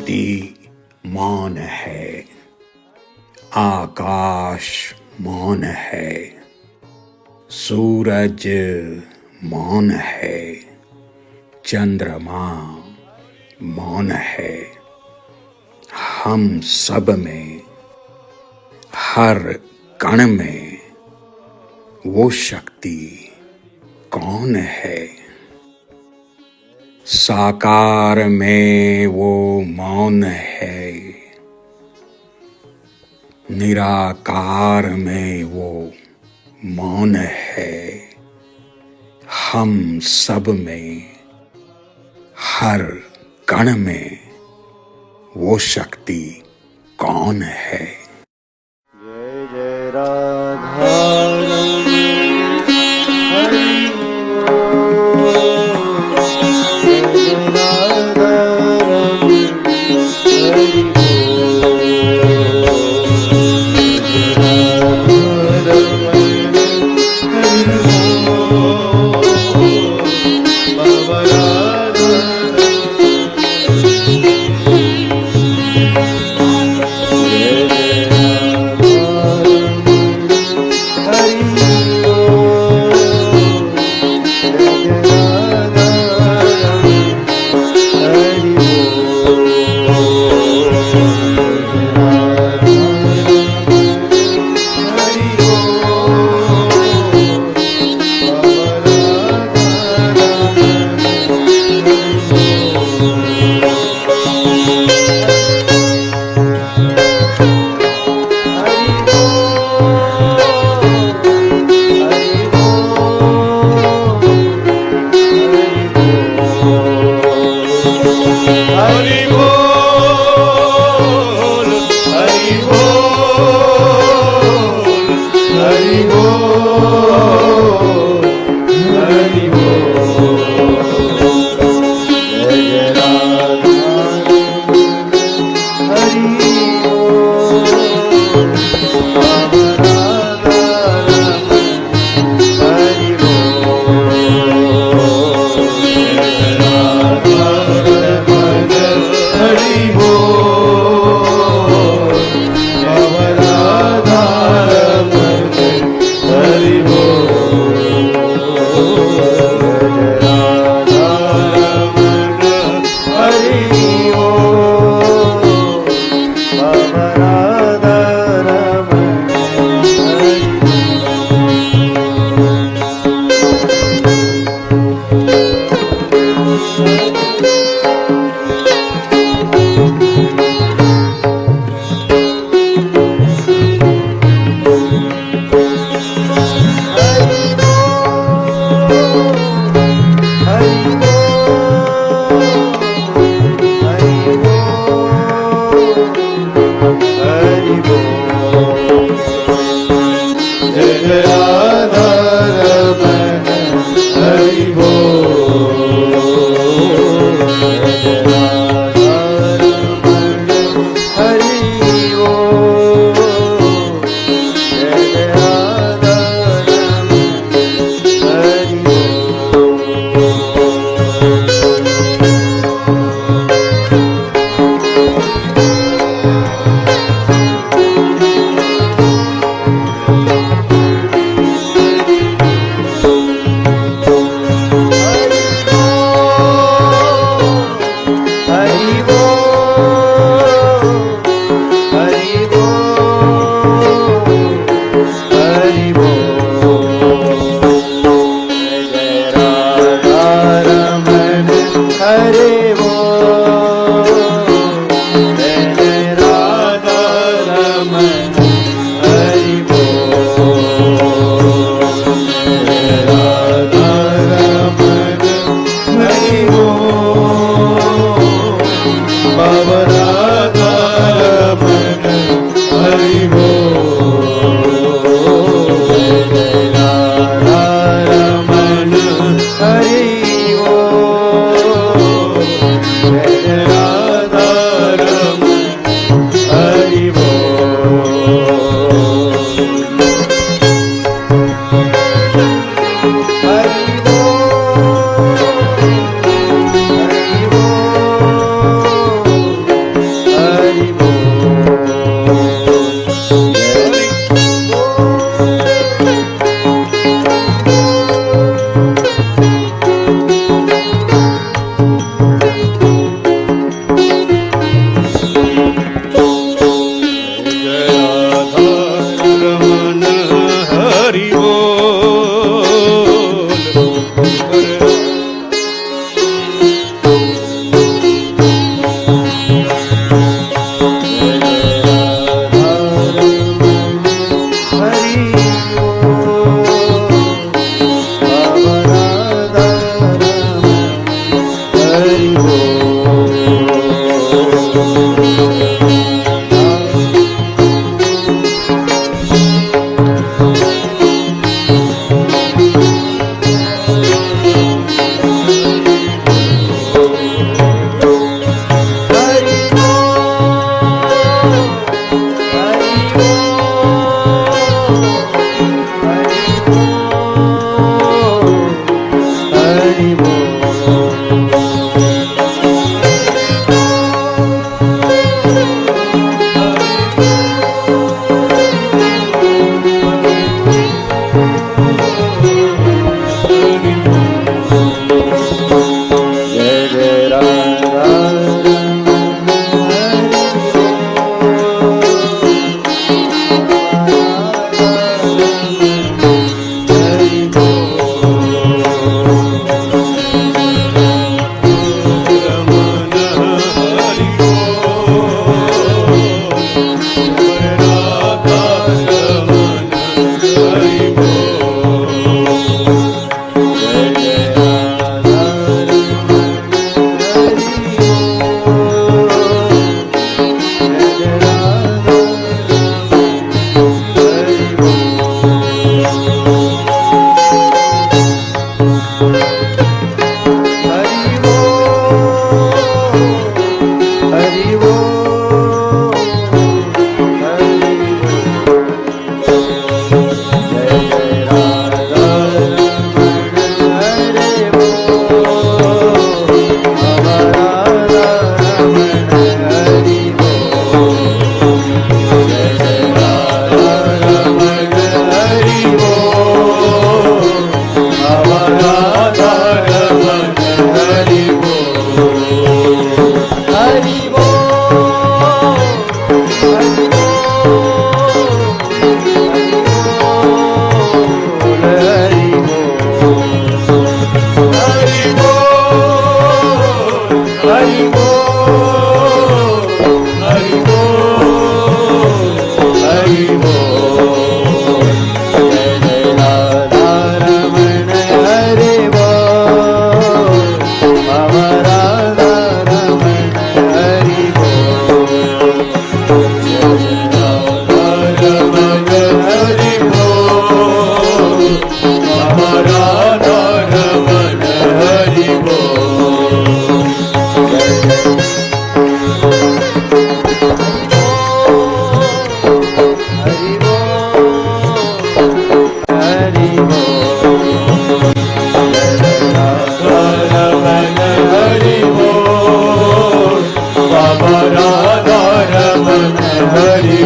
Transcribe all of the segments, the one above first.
धरती मौन है, आकाश मौन है, सूरज मौन है, चंद्रमा मौन है। हम सब में, हर कण में वो शक्ति कौन है? साकार में वो मौन है, निराकार में वो मौन है। हम सब में, हर कण में वो शक्ति कौन है? जय जय राधा रमण हरि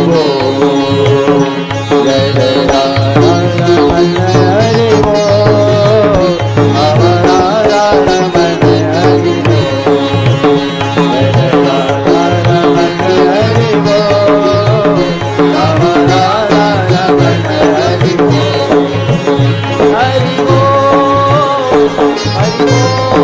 बोल जय जय राधा रमण हरि बोल राधा रमण हरि बोल जय जय राधा रमण हरि बोल राधा रमण हरि बोल हरि बोल हरि बोल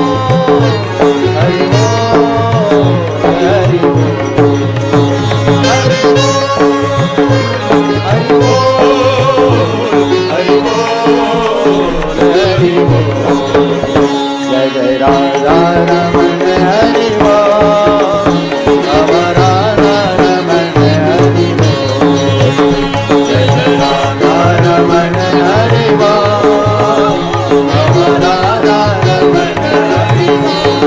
हरि बोल हरि बोल जय जय राधा रमण हरि बोल राधा रमण हरि बोल जय जय राधा रमण हरि बोल राधा रमण हरि बोल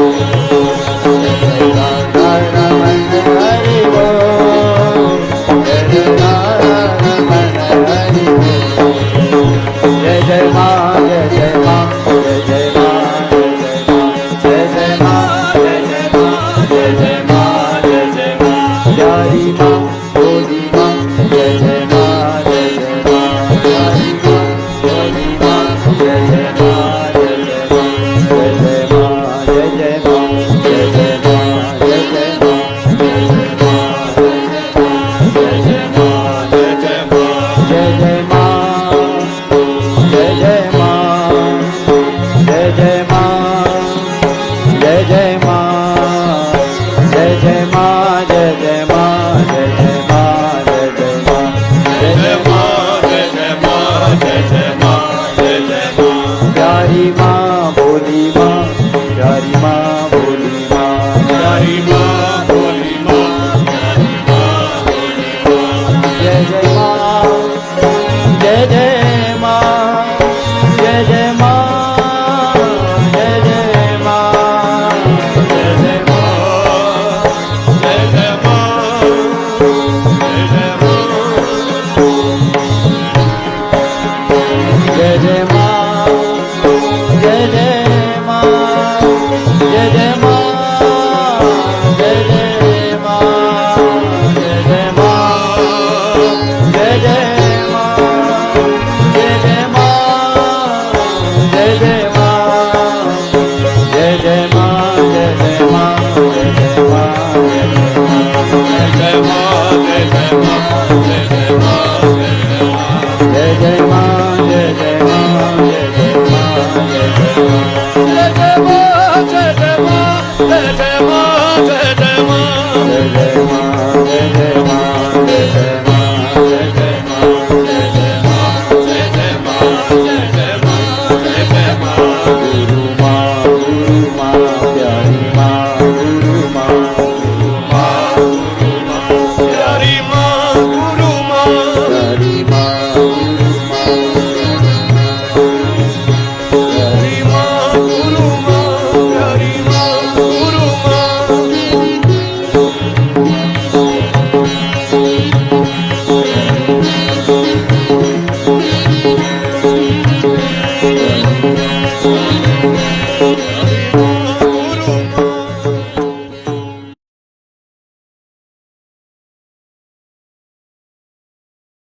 जय जय राधा रमण हरि बोल जय जय राधा रमण हरि बोल जय जय माँ जय जय माँ जय जय माँ जय जय माँ जय जय माँ जय जय माँ जय जय माँ जय जय माँ प्यारी माँ भोली